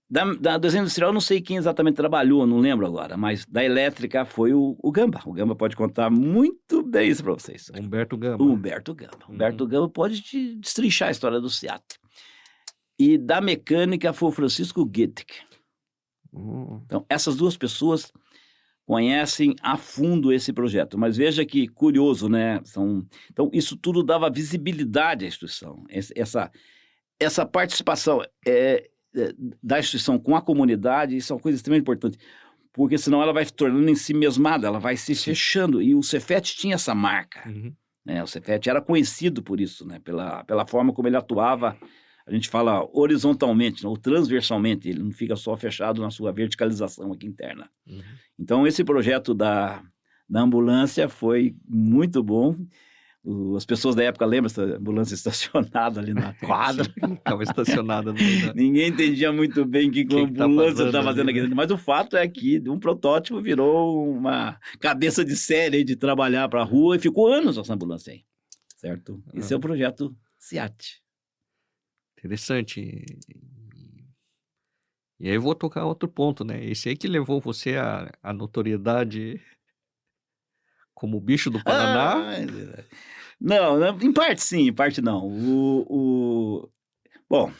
da desenho industrial, eu não sei quem exatamente trabalhou, não lembro agora, mas da elétrica foi o Gamba. O Gamba pode contar muito bem isso para vocês. Humberto Gamba. Humberto Gamba pode te destrinchar a história do CIAT. E da mecânica foi o Francisco Guettig. Então, essas 2 pessoas conhecem a fundo esse projeto. Mas veja que curioso, né? Então, isso tudo dava visibilidade à instituição. Essa participação da instituição com a comunidade, isso é uma coisa extremamente importante. Porque senão ela vai se tornando em si mesmada, ela vai se fechando. E o Cefet tinha essa marca. Né? O Cefet era conhecido por isso, né? Pela forma como ele atuava a gente fala horizontalmente, ou transversalmente, ele não fica só fechado na sua verticalização aqui interna. Uhum. Então, esse projeto da ambulância foi muito bom. As pessoas da época lembram essa ambulância estacionada ali na quadra. Ficava estacionada no meio da... Ninguém entendia muito bem o que a ambulância estava fazendo aqui dentro. Mas o fato é que um protótipo virou uma cabeça de série de trabalhar para a rua e ficou anos essa ambulância aí, certo? Esse é o projeto SEAT. Interessante. E aí eu vou tocar outro ponto, né? Esse aí que levou você à notoriedade como o bicho do Paraná. Não, em parte sim, em parte não. Bom,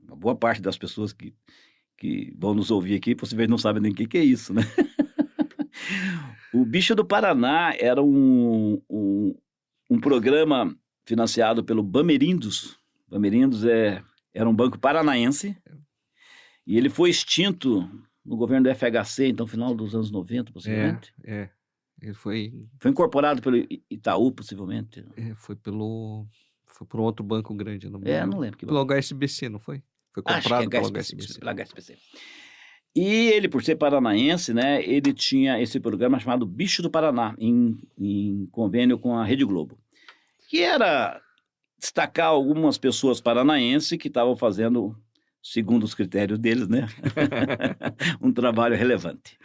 uma boa parte das pessoas que vão nos ouvir aqui possivelmente não sabem nem o que é isso, né? O Bicho do Paraná era um programa financiado pelo Bamerindos. Bamerindos era um banco paranaense e ele foi extinto no governo do FHC, então final dos anos 90, possivelmente. Ele foi incorporado pelo Itaú, possivelmente. Foi por um outro banco grande, não lembro. Pelo HSBC, não foi? Foi comprado pelo HSBC. E ele, por ser paranaense, né, ele tinha esse programa chamado Bicho do Paraná, em convênio com a Rede Globo, que era destacar algumas pessoas paranaenses que estavam fazendo, segundo os critérios deles, né, um trabalho relevante.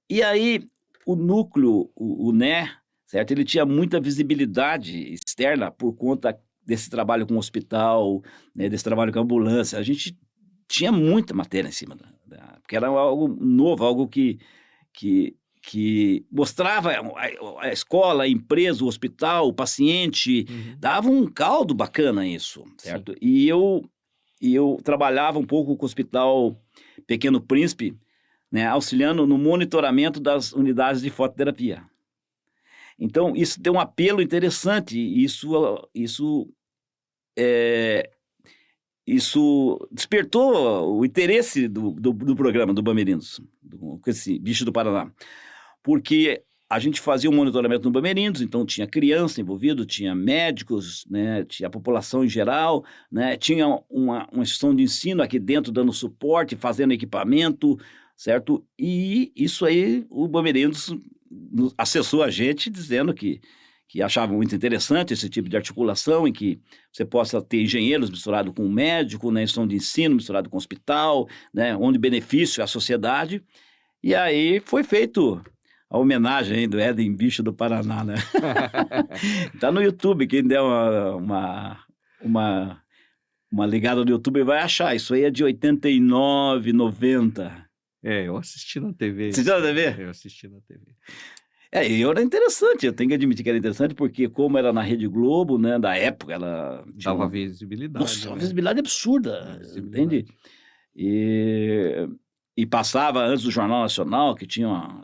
E aí, o núcleo, o NE, certo? Ele tinha muita visibilidade externa por conta desse trabalho com o hospital, né, desse trabalho com a ambulância. A gente tinha muita matéria em cima, porque era algo novo, algo que mostrava a escola, a empresa, o hospital, o paciente, dava um caldo bacana isso, certo? Sim. E eu trabalhava um pouco com o Hospital Pequeno Príncipe, né, auxiliando no monitoramento das unidades de fototerapia. Então, isso deu um apelo interessante, isso despertou o interesse do programa do Bamerindos, com esse Bicho do Paraná, porque a gente fazia um monitoramento no Bamerindos, então tinha criança envolvido, tinha médicos, né, tinha a população em geral, né, tinha uma instituição de ensino aqui dentro dando suporte, fazendo equipamento, certo? E isso aí o Bamerindos acessou a gente dizendo que achava muito interessante esse tipo de articulação em que você possa ter engenheiros misturado com médico, né, instituição de ensino misturado com hospital, né, onde benefício é a sociedade. E aí foi feito a homenagem aí do Éden Bicho do Paraná, né? Tá no YouTube, quem der uma ligada no YouTube vai achar. Isso aí é de 89, 90. Eu assisti na TV. Assistiu na TV? Eu assisti na TV. E era interessante, eu tenho que admitir que era interessante, porque como era na Rede Globo, né, da época, ela... Dava visibilidade. Nossa, uma visibilidade absurda, entende? E passava antes do Jornal Nacional, que tinha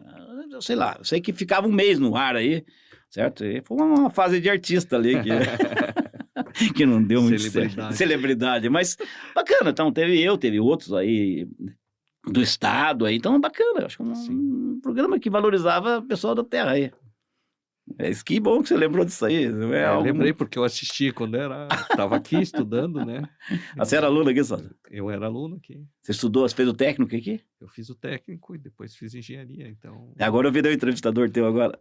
sei lá, eu sei que ficava um mês no ar aí, certo? E foi uma fase de artista ali, que não deu muito celebridade, mas bacana, então teve outros aí do estado aí, então bacana, acho que um programa que valorizava o pessoal da terra aí. Que bom que você lembrou disso aí. Eu lembrei porque eu assisti quando estava aqui estudando, né? Você era aluno aqui, Sócio? Eu era aluno aqui. Você estudou, você fez o técnico aqui? Eu fiz o técnico e depois fiz engenharia, então... Agora eu virei o entrevistador teu agora.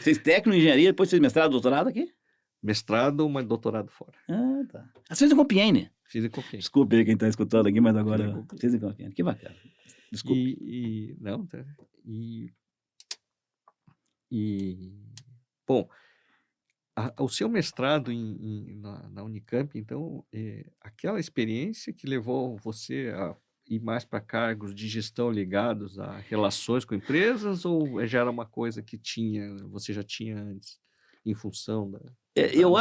Fez técnico em engenharia, depois fez mestrado, doutorado aqui? Mestrado, mas doutorado fora. Tá. Você fez em Compiègne? Fiz em Compiègne. Desculpe aí quem está escutando aqui, mas agora fiz em Compiègne. Que bacana. Desculpe. Bom, o seu mestrado na Unicamp, então, aquela experiência que levou você a ir mais para cargos de gestão ligados a relações com empresas, ou já era uma coisa que você já tinha antes, em função da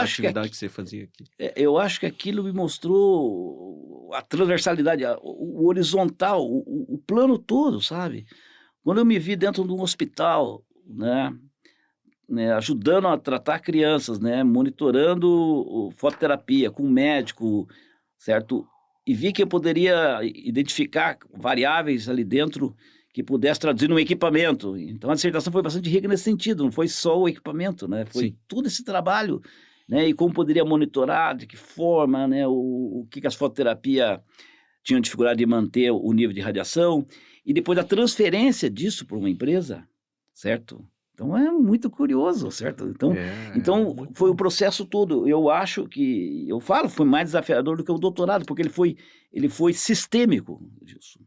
atividade que você fazia aqui? Eu acho que aquilo me mostrou a transversalidade, o horizontal, o plano todo, sabe? Quando eu me vi dentro de um hospital, né, ajudando a tratar crianças, né, monitorando fototerapia com médico, certo? E vi que eu poderia identificar variáveis ali dentro que pudesse traduzir num equipamento. Então a dissertação foi bastante rica nesse sentido, não foi só o equipamento, né? Foi todo esse trabalho né? E como poderia monitorar, de que forma, né? O que as fototerapias tinham dificuldade de manter o nível de radiação, e depois a transferência disso para uma empresa, certo? Então é muito curioso, certo? Então muito foi o bom. processo todo. Eu acho que, eu falo, foi mais desafiador do que o doutorado, porque ele foi sistêmico disso.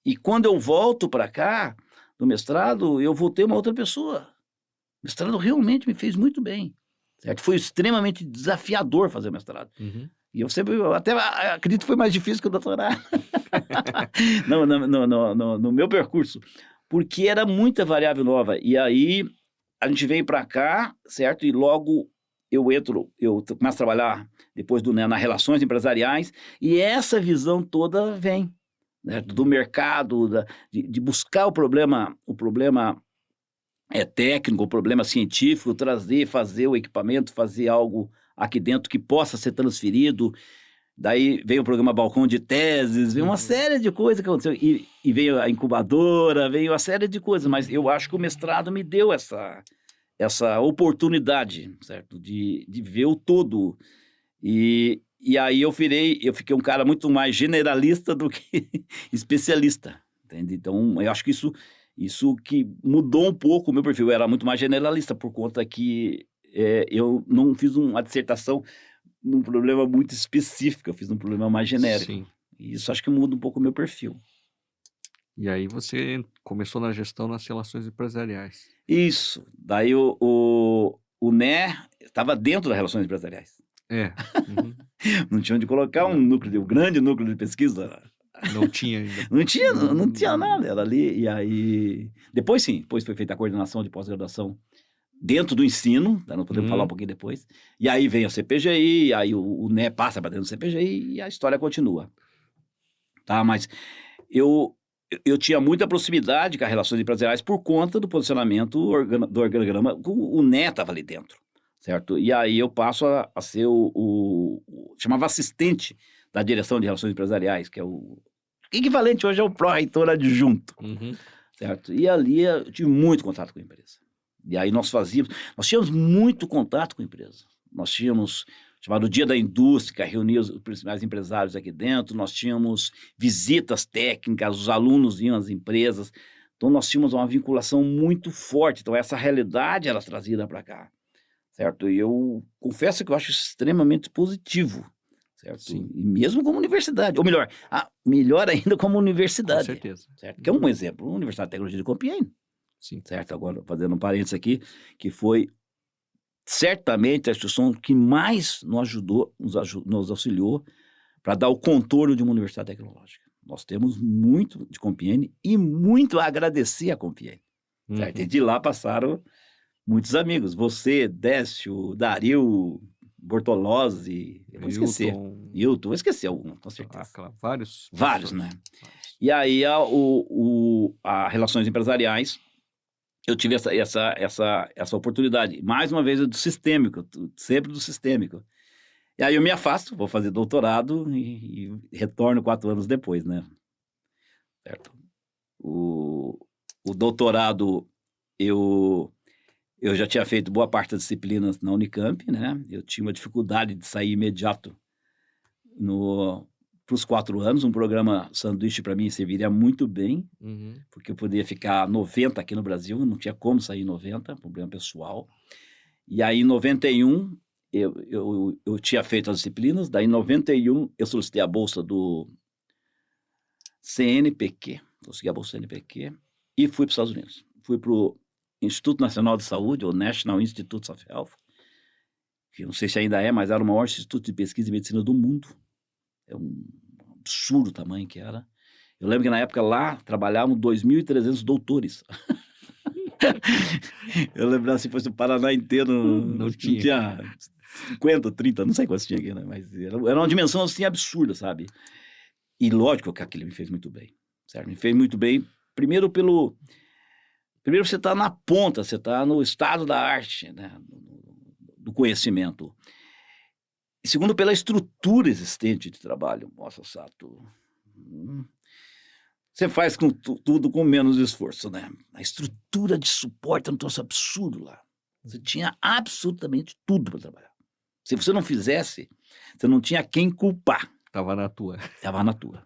E quando eu volto para cá, no mestrado, eu voltei uma outra pessoa. O mestrado realmente me fez muito bem, certo? Foi extremamente desafiador fazer o mestrado. Uhum. E eu até acredito que foi mais difícil que o doutorado. No meu percurso, porque era muita variável nova. E aí a gente veio para cá, certo? E logo eu começo a trabalhar depois nas relações empresariais, e essa visão toda vem, né, do mercado, de buscar o problema técnico, o problema científico, fazer o equipamento, fazer algo aqui dentro que possa ser transferido. Daí veio o programa Balcão de Teses, veio uma série de coisas que aconteceu. E veio a incubadora, veio uma série de coisas. Mas eu acho que o mestrado me deu essa oportunidade, certo? De ver o todo. E aí eu fiquei um cara muito mais generalista do que especialista, entende? Então, eu acho que isso que mudou um pouco o meu perfil. Eu era muito mais generalista, por conta que eu não fiz uma dissertação num problema muito específico, eu fiz um problema mais genérico. Sim. E isso acho que muda um pouco o meu perfil. E aí você começou na gestão nas relações empresariais. Isso. Daí o NE estava dentro das relações empresariais. Uhum. Não tinha onde colocar um grande núcleo de pesquisa. Não tinha ainda. Não tinha nada, era ali. E aí, depois foi feita a coordenação de pós-graduação dentro do ensino, não podemos falar um pouquinho depois. E aí vem a CPGI, aí o NE passa para dentro do CPGI e a história continua. Tá? Mas eu tinha muita proximidade com as relações empresariais por conta do posicionamento do organograma. O NE estava ali dentro, certo? E aí eu passo a ser chamava assistente da direção de relações empresariais, que é o equivalente hoje ao pró-reitor adjunto, certo? E ali eu tive muito contato com a empresa. E aí nós tínhamos muito contato com a empresa. Nós tínhamos chamado Dia da Indústria, que reunia os principais empresários aqui dentro. Nós tínhamos visitas técnicas, os alunos iam às empresas. Então nós tínhamos uma vinculação muito forte. Então essa realidade era trazida para cá, certo? E eu confesso que eu acho extremamente positivo, certo? Sim. E mesmo como universidade, ou melhor ainda como universidade. Com certeza. Certo? Que é um exemplo, a Universidade de Tecnologia de Compiègne. Sim. Certo? Agora, fazendo um parênteses aqui, que foi certamente a instituição que mais nos auxiliou para dar o contorno de uma universidade tecnológica. Nós temos muito de Compiègne e muito a agradecer a Compiègne. Certo? E de lá passaram muitos amigos. Você, Décio, Dario, Bortolozzi, eu vou esquecer. Hilton, vou esquecer algum, com certeza. Claro, vários, né? Vários. E aí, a Relações Empresariais, eu tive essa oportunidade. Mais uma vez, do sistêmico, sempre do sistêmico. E aí eu me afasto, vou fazer doutorado e retorno 4 anos depois, né? Certo? O doutorado, eu já tinha feito boa parte das disciplinas na Unicamp, né? Eu tinha uma dificuldade de sair imediato para os 4 anos. Um programa sanduíche para mim serviria muito bem, porque eu poderia ficar 90 aqui no Brasil, não tinha como sair 90, problema pessoal. E aí, em 91, eu tinha feito as disciplinas. Daí, em 91, eu solicitei a bolsa do CNPq, consegui a bolsa do CNPq e fui para os Estados Unidos. Fui para o Instituto Nacional de Saúde, ou National Institutes of Health, que não sei se ainda é, mas era o maior instituto de pesquisa e medicina do mundo. É um absurdo o tamanho que era. Eu lembro que na época lá trabalhavam 2.300 doutores. Eu lembro assim, fosse o Paraná inteiro, não tinha 50, 30, não sei quantos tinha aqui, né? Mas era uma dimensão assim absurda, sabe? E lógico que aquilo me fez muito bem, certo? Me fez muito bem, primeiro você está na ponta, você está no estado da arte, né? Do conhecimento. E segundo, pela estrutura existente de trabalho. Nossa, Sato, você faz tudo com menos esforço, né? A estrutura de suporte é um troço absurdo lá. Você tinha absolutamente tudo para trabalhar. Se você não fizesse, você não tinha quem culpar. Estava na tua. Estava na tua.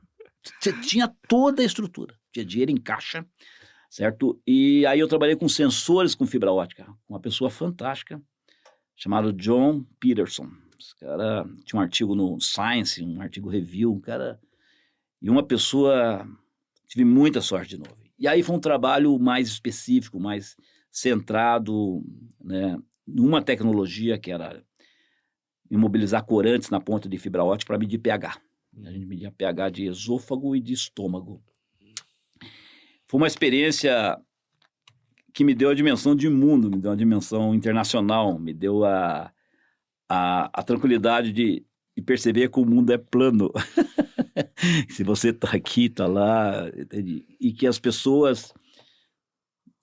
Você tinha toda a estrutura. Tinha dinheiro em caixa, certo? E aí eu trabalhei com sensores com fibra ótica. Uma pessoa fantástica, chamado John Peterson. Esse cara tinha um artigo no Science, um artigo Review, um cara... E uma pessoa... Tive muita sorte de novo. E aí foi um trabalho mais específico, mais centrado, né, numa tecnologia que era imobilizar corantes na ponta de fibra ótica para medir pH. A gente media pH de esôfago e de estômago. Foi uma experiência que me deu a dimensão de mundo, me deu uma dimensão internacional, me deu a tranquilidade de perceber que o mundo é plano. Se você está aqui, está lá, entende? E que as pessoas...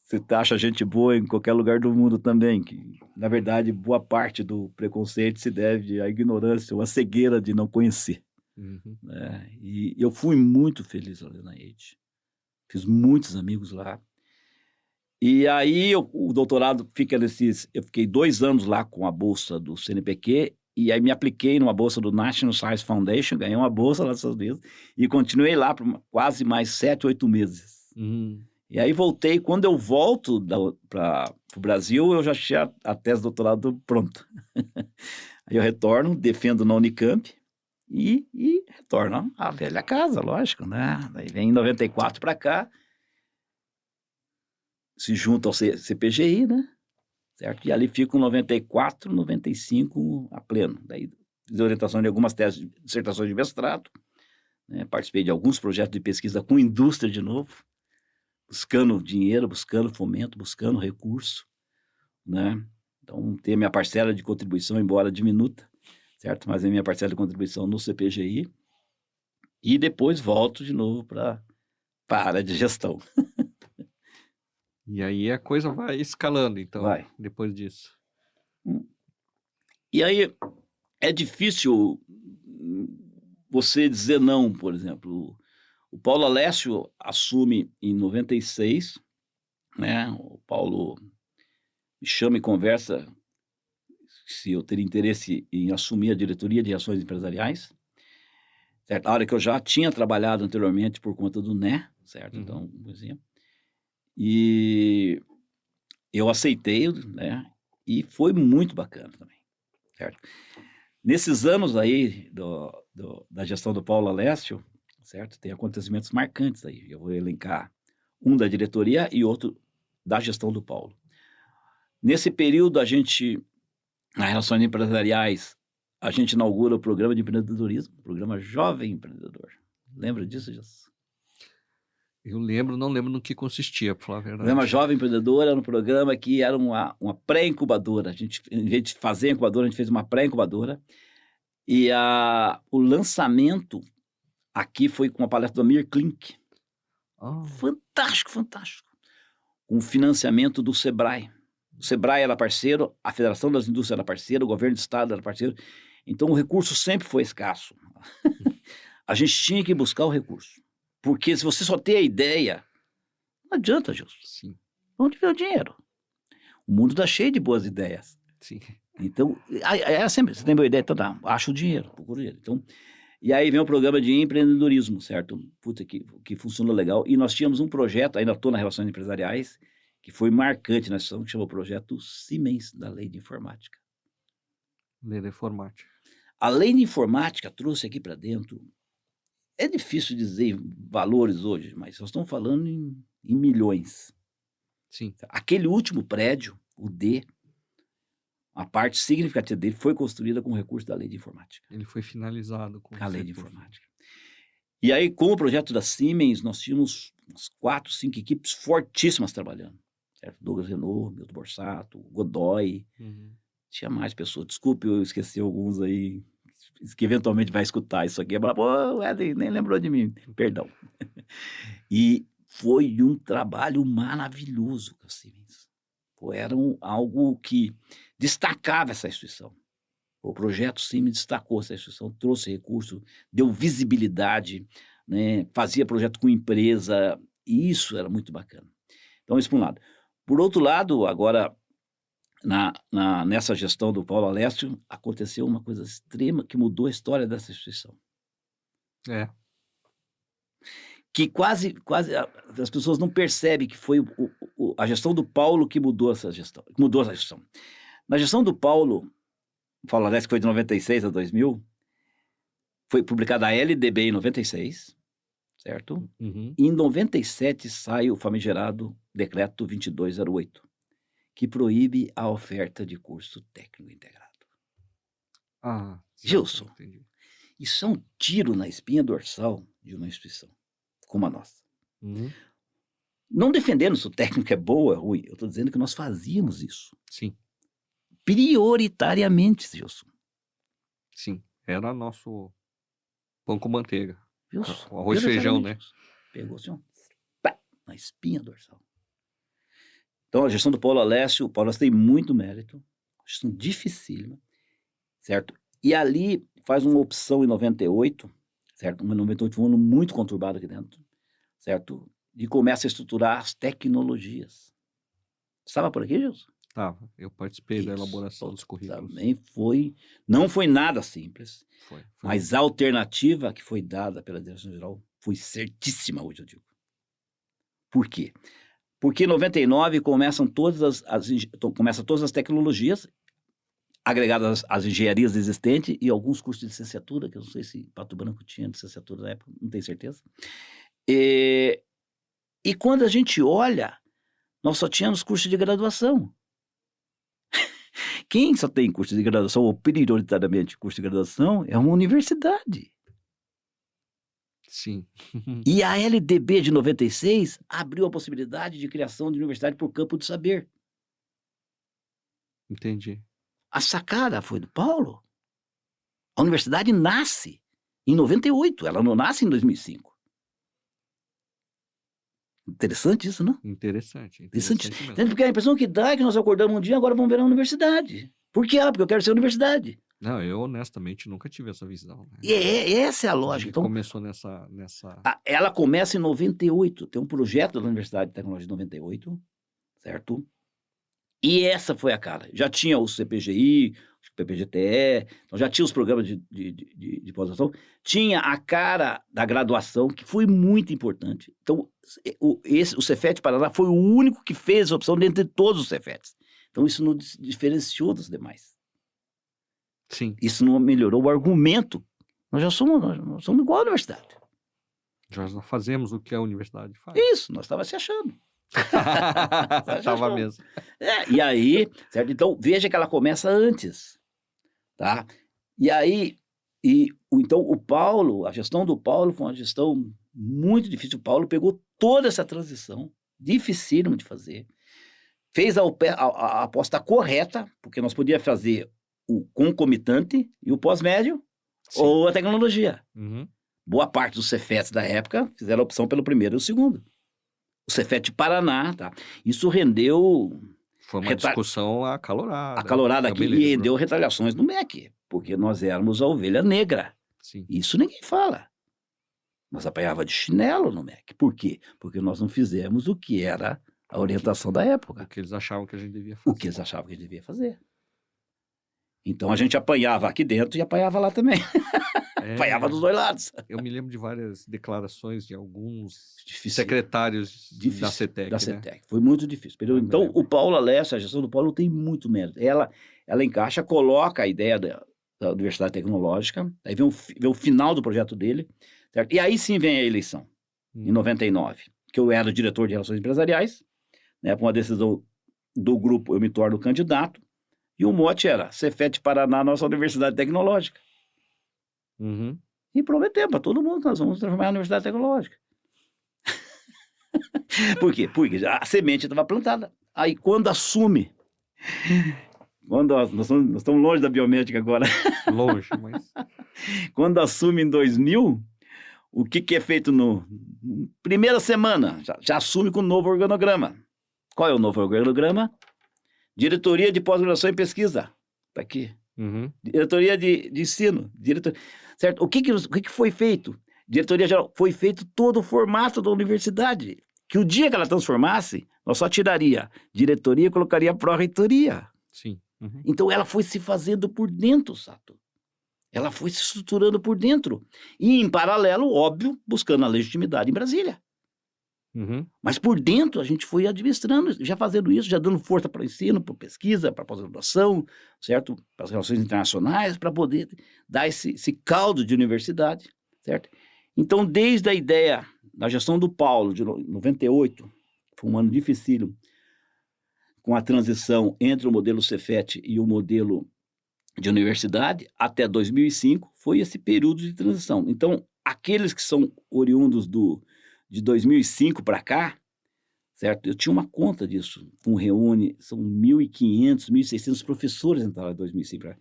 Você acha gente boa em qualquer lugar do mundo também, que, na verdade, boa parte do preconceito se deve à ignorância ou à cegueira de não conhecer. Né? E eu fui muito feliz ali na EIT. Fiz muitos amigos lá. E aí o doutorado fica nesses... Eu fiquei 2 anos lá com a bolsa do CNPq, e aí me apliquei numa bolsa do National Science Foundation, ganhei uma bolsa lá dos Estados Unidos, e continuei lá por quase mais 7, 8 meses. E aí voltei, quando eu volto para o Brasil, eu já tinha a tese de doutorado pronta. Aí eu retorno, defendo na Unicamp e retorno à velha casa, lógico, né? Daí vem em 94 para cá, se junta ao CPGI, né? Certo? E ali fico em 94, 95 a pleno. Daí fiz orientação de algumas teses, dissertações de mestrado, né? Participei de alguns projetos de pesquisa com indústria de novo, buscando dinheiro, buscando fomento, buscando recurso, né? Então, tem a minha parcela de contribuição, embora diminuta, certo? Mas é a minha parcela de contribuição no CPGI. E depois volto de novo para a área de gestão. E aí a coisa vai escalando, então, Vai. depois disso. E aí é difícil você dizer não, por exemplo. O Paulo Alessio assume em 96, né? O Paulo me chama e conversa se eu teria interesse em assumir a diretoria de relações empresariais, certo? A hora que eu já tinha trabalhado anteriormente por conta do NE, certo? Então, por exemplo. E eu aceitei, né? E foi muito bacana também, certo? Nesses anos aí da gestão do Paulo Alessio, certo? Tem acontecimentos marcantes aí. Eu vou elencar um da diretoria e outro da gestão do Paulo. Nesse período, nas relações empresariais, a gente inaugura o programa de empreendedorismo, o programa Jovem Empreendedor. Lembra disso, Jesus? Eu lembro, não lembro no que consistia, para falar a O verdade. programa Jovem Empreendedor era um programa que era uma pré-incubadora. A gente, em vez de fazer a incubadora, a gente fez uma pré-incubadora. E o lançamento aqui foi com a palestra do Amir Klink. Fantástico, fantástico. Com o financiamento do Sebrae. O Sebrae era parceiro, a Federação das Indústrias era parceiro, o governo do estado era parceiro. Então o recurso sempre foi escasso. A gente tinha que buscar o recurso. Porque se você só tem a ideia, não adianta, Gilson. Sim. Onde vem o dinheiro? O mundo está cheio de boas ideias. Sim. Então, é sempre, você tem boa ideia, então tá, acha o dinheiro, procura o dinheiro. Então, e aí vem o programa de empreendedorismo, certo? Puta, que funcionou legal. E nós tínhamos um projeto, ainda estou nas relações empresariais, que foi marcante na situação, que chama o projeto Siemens da Lei de Informática. Lei da Informática. A Lei de Informática trouxe aqui para dentro, é difícil dizer valores hoje, mas nós estamos falando em milhões. Sim. Aquele último prédio, o D, a parte significativa dele foi construída com recurso da Lei de Informática. Ele foi finalizado com a Lei de Informática. E aí, com o projeto da Siemens, nós tínhamos umas 4, 5 equipes fortíssimas trabalhando. Certo? Douglas Renault, Milton Borsato, Godoy. Tinha mais pessoas. Desculpe, eu esqueci alguns aí, que eventualmente vai escutar isso aqui. Pô, o Eden nem lembrou de mim. Perdão. E foi um trabalho maravilhoso com a Siemens. Era algo que destacava essa instituição. O projeto Siemens destacou essa instituição, trouxe recurso, deu visibilidade, né? Fazia projeto com empresa, e isso era muito bacana. Então, isso por um lado. Por outro lado, agora, nessa gestão do Paulo Alessio, aconteceu uma coisa extrema que mudou a história dessa instituição. É. Que quase as pessoas não percebem que foi a gestão do Paulo que mudou essa gestão. Mudou essa gestão. Na gestão do Paulo Alessio, que foi de 96 a 2000, foi publicada a LDB em 96, certo? Uhum. E em 97 sai o famigerado Decreto 2208, que proíbe a oferta de curso técnico integrado. Ah, Gilson, entendi. isso é um tiro na espinha dorsal de uma instituição como a nossa. Uhum. Não defendendo se o técnico é bom ou é ruim, eu estou dizendo que nós fazíamos isso. Sim. Prioritariamente, Gilson. Sim, era nosso pão com manteiga. Gilson, O arroz e feijão, né? Pegou assim, pá, na espinha dorsal. Então, a gestão do Paulo Alessio tem muito mérito, gestão dificílima, certo? E ali faz uma opção em 98, certo? Em 98 foi um ano muito conturbado aqui dentro, certo? E começa a estruturar as tecnologias. Estava por aqui, Gilson? Estava. Eu participei da elaboração dos currículos. Também não foi nada simples, Foi. mas a alternativa que foi dada pela direção-geral foi certíssima, hoje eu digo. Por quê? Porque em 99 começam todas as tecnologias agregadas às engenharias existentes e alguns cursos de licenciatura, que eu não sei se Pato Branco tinha licenciatura na época, não tenho certeza. E quando a gente olha, nós só tínhamos curso de graduação. Quem só tem curso de graduação, ou prioritariamente curso de graduação, é uma universidade. Sim. E a LDB de 96 abriu a possibilidade de criação de universidade por campo de saber. Entendi. A sacada foi do Paulo. A universidade nasce em 98, ela não nasce em 2005. Interessante isso, não? Interessante mesmo. Porque a impressão que dá é que nós acordamos um dia e agora vamos ver a universidade. Por quê? Porque eu quero ser universidade. Não, eu honestamente nunca tive essa visão. Né? E essa é a lógica. Então, começou nessa... Ela começa em 98, tem um projeto da Universidade de Tecnologia de 98, certo? E essa foi a cara. Já tinha o CPGI, o PPGTE, então já tinha os programas de pós-graduação, tinha a cara da graduação, que foi muito importante. Então, o Cefet Paraná foi o único que fez a opção dentre todos os Cefetes. Então, isso nos diferenciou dos demais. Sim. Isso não melhorou o argumento. Nós somos igual à universidade. Nós não fazemos o que a universidade faz. Isso, nós estávamos se achando. Estava mesmo. E aí, certo? Então, veja que ela começa antes, tá? E aí, então a gestão do Paulo foi uma gestão muito difícil. O Paulo pegou toda essa transição, dificílimo de fazer, fez a aposta correta, porque nós podíamos fazer o concomitante e o pós-médio, ou a tecnologia. Uhum. Boa parte dos Cefetes da época fizeram a opção pelo primeiro e o segundo. O Cefet Paraná, tá? Isso rendeu... Foi uma discussão acalorada. Acalorada aqui, e rendeu retaliações no MEC, porque nós éramos a ovelha negra. Sim. Isso ninguém fala. Nós apanhava de chinelo no MEC. Por quê? Porque nós não fizemos o que era a orientação da época. O que eles achavam que a gente devia fazer. O que eles achavam que a gente devia fazer. Então a gente apanhava aqui dentro e apanhava lá também. Apanhava dos dois lados. Eu me lembro de várias declarações de alguns secretários da CETEC. Da CETEC. Né? Foi muito difícil. Então, o Paulo Alessio, a gestão do Paulo tem muito mérito. Ela encaixa, coloca a ideia da Universidade Tecnológica, aí vem o final do projeto dele, certo? E aí sim vem a eleição, em 99, que eu era diretor de Relações Empresariais, né, por uma decisão do grupo, eu me torno candidato, e o mote era Cefet Paraná, nossa Universidade Tecnológica. Uhum. E prometemos para todo mundo que nós vamos transformar a Universidade Tecnológica. Por quê? Porque a semente estava plantada. Aí quando assume, nós estamos longe da biomédica agora. Longe, mas... Quando assume em 2000, o que é feito primeira semana? Já assume com o novo organograma. Qual é o novo organograma? Diretoria de Pós-Graduação e Pesquisa. Está aqui. Uhum. Diretoria de ensino. Certo? O que foi feito? Diretoria geral. Foi feito todo o formato da universidade. Que o dia que ela transformasse, nós só tiraria diretoria e colocaria pró-reitoria. Sim. Uhum. Então ela foi se fazendo por dentro, Sato. Ela foi se estruturando por dentro. E, em paralelo, óbvio, buscando a legitimidade em Brasília. Uhum. Mas por dentro a gente foi administrando, já fazendo isso, já dando força para o ensino, para a pesquisa, para a pós-graduação, certo? Para as relações internacionais, para poder dar esse caldo de universidade, certo? Então, desde a ideia da gestão do Paulo, de 98, foi um ano dificílimo, com a transição entre o modelo Cefet e o modelo de universidade, até 2005, foi esse período de transição. Então, aqueles que são oriundos de 2005 para cá, certo? Eu tinha uma conta disso, reúne, são 1.500, 1.600 professores entraram em 2005 para cá.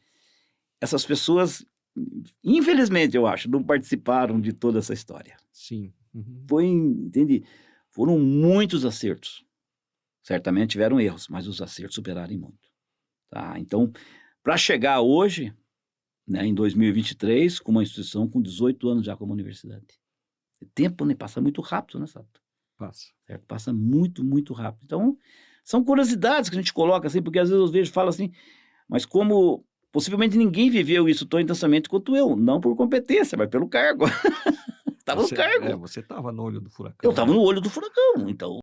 Essas pessoas, infelizmente, eu acho, não participaram de toda essa história. Sim. Uhum. Entende? Foram muitos acertos. Certamente tiveram erros, mas os acertos superaram muito. Tá? Então, para chegar hoje, né, em 2023, com uma instituição com 18 anos já como universidade. O tempo, né, passa muito rápido, né, Sato? Passa. Certo? Passa muito, muito rápido. Então, são curiosidades que a gente coloca assim, porque às vezes eu vejo, falo assim, mas como possivelmente ninguém viveu isso tão intensamente quanto eu, não por competência, mas pelo cargo. Estava no cargo. Você estava no olho do furacão. Eu estava no olho do furacão, então